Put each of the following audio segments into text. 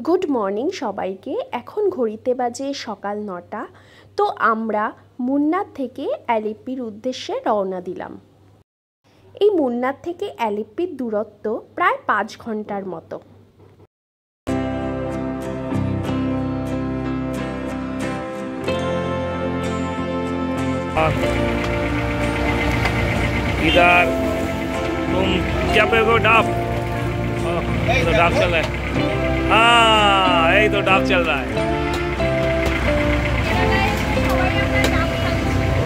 Good morning সবাইকে। এখন ঘড়িতে বাজে সকাল 9টা। তো আমরা মুন্নার থেকে অ্যালেপ্পির উদ্দেশ্যে রওনা দিলাম। এই মুন্নার থেকে অ্যালেপ্পির দূরত্ব প্রায় 5 ঘন্টার মতো। इधर तुम क्या पे हो? डाब तो डाब चल रहा है। हाँ यही तो डाब चल रहा है।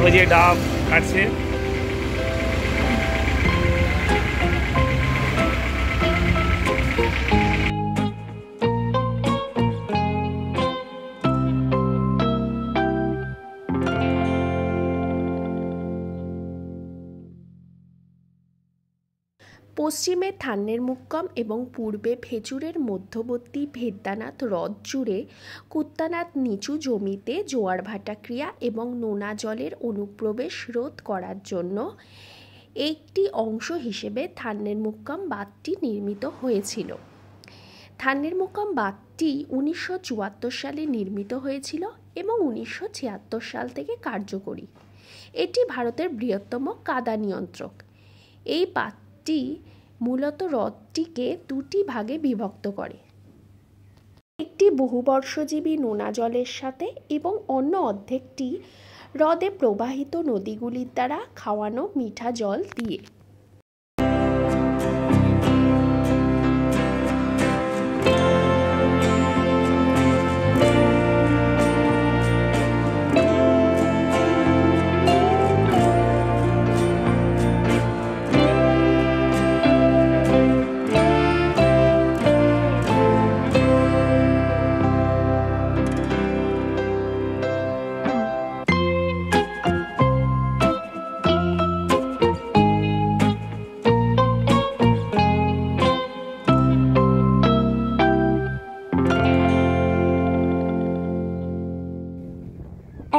मुझे डाब काटছে। পশ্চিমে থান্নেরমুক্কম এবং পূর্বে ভেচুরের মধ্যবর্তী ভেদ্দানাথ হ্রদ জুড়ে কুত্তানাথ নিচু জমিতে জোয়ার ভাটা ক্রিয়া এবং নোনা জলের অনুপ্রবেশ রোধ করার জন্য একটি অংশ হিসেবে থান্নেরমুক্কম বাঁধটি নির্মিত হয়েছিল। থান্নেরমুক্কম বাঁধটি 1974 সালে নির্মিত হয়েছিল এবং 1976 সাল থেকে কার্যকরী। এটি ভারতের বৃহত্তম কাদা নিয়ন্ত্রক। এই বাঁধটি মূলত হ্রদটিকে দুটি ভাগে বিভক্ত করে, একটি বহুবর্ষজীবী নোনা জলের সাথে এবং অন্য অর্ধেকটি হ্রদে প্রবাহিত নদীগুলির দ্বারা খাওয়ানো মিঠা জল দিয়ে।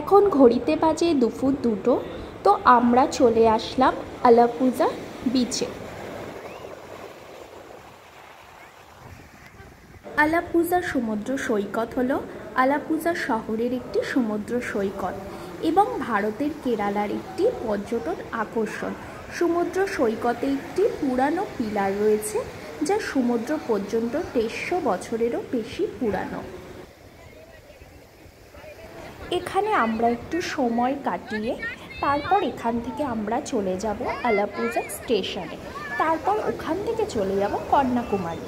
এখন ঘড়িতে বাজে দুপুর 2টো। তো আমরা চলে আসলাম আলাপ্পুঝা বিচে। আলাপ্পুঝা সমুদ্র সৈকত হলো আলাপ্পুঝা শহরের একটি সমুদ্র সৈকত এবং ভারতের কেরালার একটি পর্যটন আকর্ষণ। সমুদ্র সৈকতে একটি পুরানো পিলার রয়েছে যা সমুদ্র পর্যন্ত 150 বছরেরও বেশি পুরানো। এখানে আমরা একটু সময় কাটিয়ে তারপর এখান থেকে আমরা চলে যাব আলাপ্পুঝা স্টেশনে। তারপর ওখান থেকে চলে যাব কন্যাকুমারী।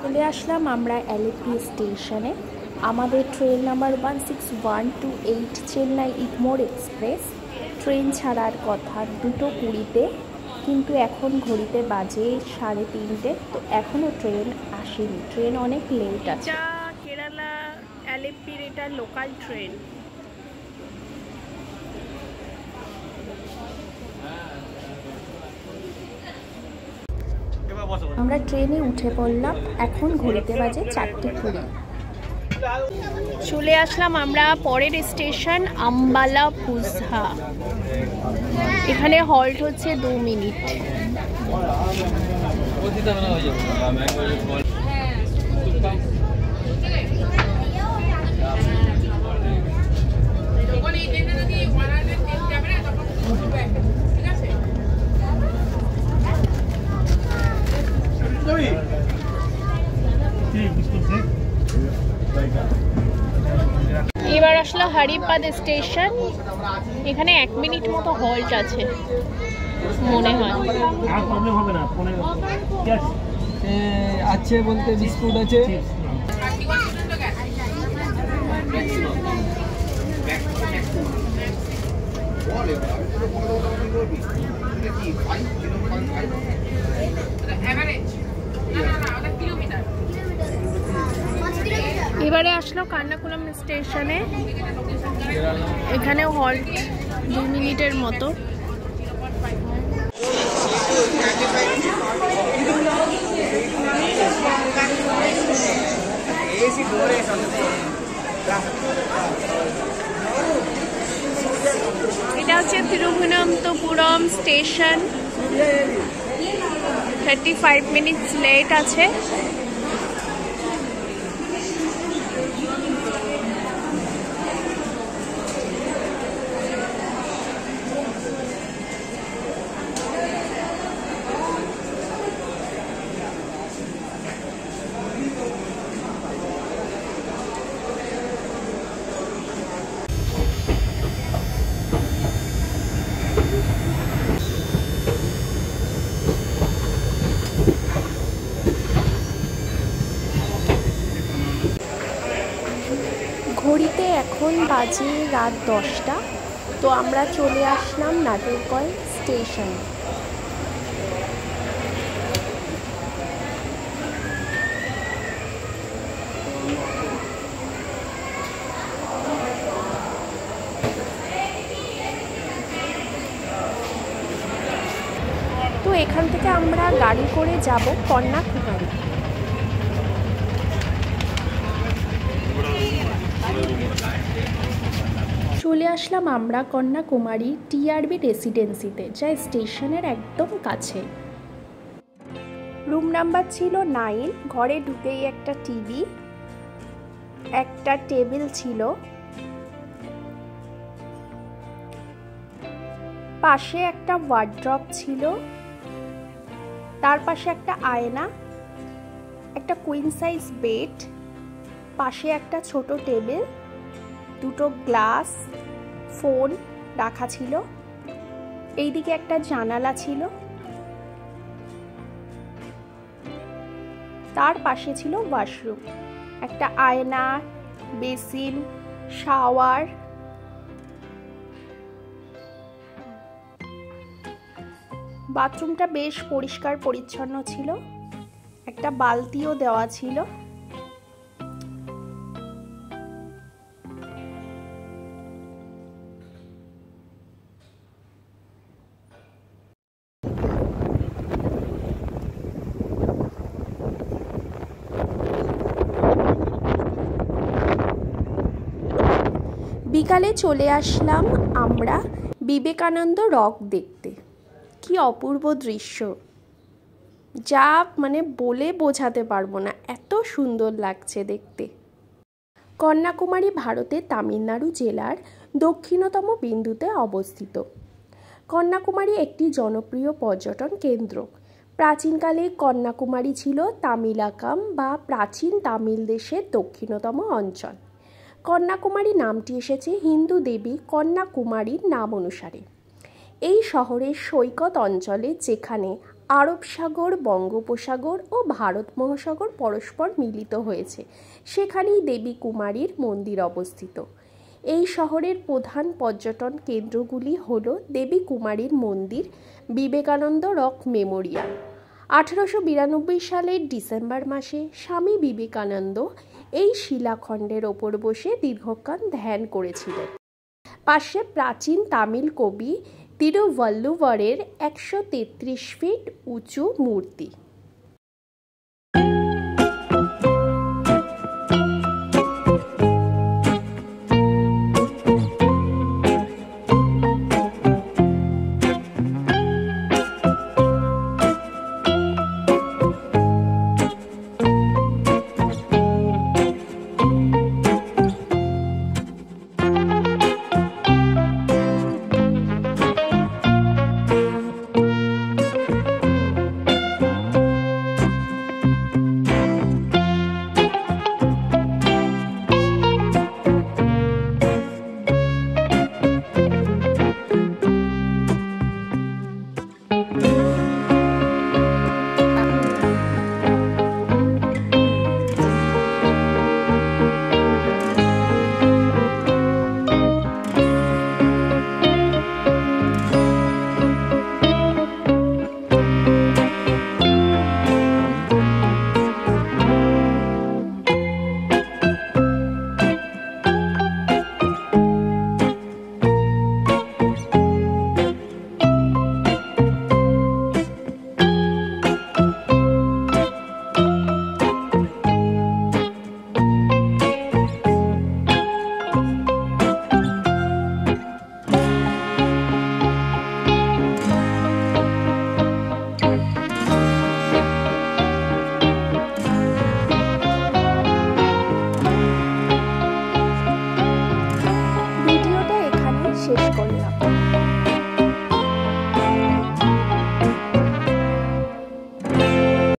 চলে আসলাম আমরা অ্যালেপ্পি স্টেশনে। আমাদের train number 16128 Chennai Egmore express. Train ছাড়ার কথা 2:20-তে, কিন্তু এখন ঘড়িতে বাজে 3:30। তো এখনও ট্রেন আসেনি, ট্রেন অনেক লেট আছে। কেরালা অ্যালেপ্পির এটা লোকাল ট্রেন। আমরা ট্রেনে উঠে পড়লাম। এখন ঘড়িতে বাজে 4:20। চলে আসলাম আমরা পরের স্টেশন আম্বালাপুঝা। এখানে হল্ট হচ্ছে 2 মিনিট। এবার আসলো হরিপাদ স্টেশন। এখানে 1 মিনিট মতো হল্ট আছে মনে হয়। আর প্রবলেম হবে না। কি আছে? আছে বলতে বিস্কুট আছে। এবারে আসলো কান্নাকুলাম স্টেশনে। এখানেও হল্ট 2 মিনিটের মতো। এটা হচ্ছে তিরুবনন্তপুরম স্টেশন। 35 মিনিটস লেট আছে। ঘড়িতে এখন বাজে রাত 10টা। তো আমরা চলে আসলাম নাগরকোয়েল স্টেশন। তো এখান থেকে আমরা গাড়ি করে যাব কন্যাকুমারী। চলে আসলাম আমরা কন্যাকুমারী টিআরবি রেসিডেন্সিতে, যা স্টেশনের একদম কাছে। রুম নাম্বার ছিল 9। ঘরে ঢুকেই একটা টিভি, একটা টেবিল ছিল, পাশে একটা ওয়ার্ড্রপ ছিল, তার পাশে একটা আয়না, একটা কুইন সাইজ বেড, পাশে একটা ছোট টেবিল, দুটো গ্লাস, ফোন রাখা ছিল, এইদিকে একটা জানালা ছিল, তার পাশে ছিল ওয়াশরুম, একটা আয়না, বেসিন, শাওয়ার। বাথরুমটা বেশ পরিষ্কার পরিচ্ছন্ন ছিল, একটা বালতিও দেওয়া ছিল। বিকালে চলে আসলাম আমরা বিবেকানন্দ রক দেখতে। কি অপূর্ব দৃশ্য, যা মানে বলে বোঝাতে পারবো না, এত সুন্দর লাগছে দেখতে। কন্যাকুমারী ভারতের তামিলনাড়ু জেলার দক্ষিণতম বিন্দুতে অবস্থিত। কন্যাকুমারী একটি জনপ্রিয় পর্যটন কেন্দ্র। প্রাচীনকালে কন্যাকুমারী ছিল তামিলাকাম বা প্রাচীন তামিল দেশের দক্ষিণতম অঞ্চল। কন্যাকুমারী নামটি এসেছে হিন্দু দেবী কন্যাকুমারীর নাম অনুসারে। এই শহরের সৈকত অঞ্চলে, যেখানে আরব সাগর, বঙ্গোপসাগর ও ভারত মহাসাগর পরস্পর মিলিত হয়েছে, সেখানেই দেবী কুমারীর মন্দির অবস্থিত। এই শহরের প্রধান পর্যটন কেন্দ্রগুলি হল দেবী কুমারীর মন্দির, বিবেকানন্দ রক মেমোরিয়াল। 1892 সালের ডিসেম্বর মাসে স্বামী বিবেকানন্দ এই শিলাখণ্ডের ওপর বসে দীর্ঘক্ষণ ধ্যান করেছিলেন। পাশে প্রাচীন তামিল কবি তিরুভল্লুবরের 133 ফিট উঁচু মূর্তি। শেষ করলাম।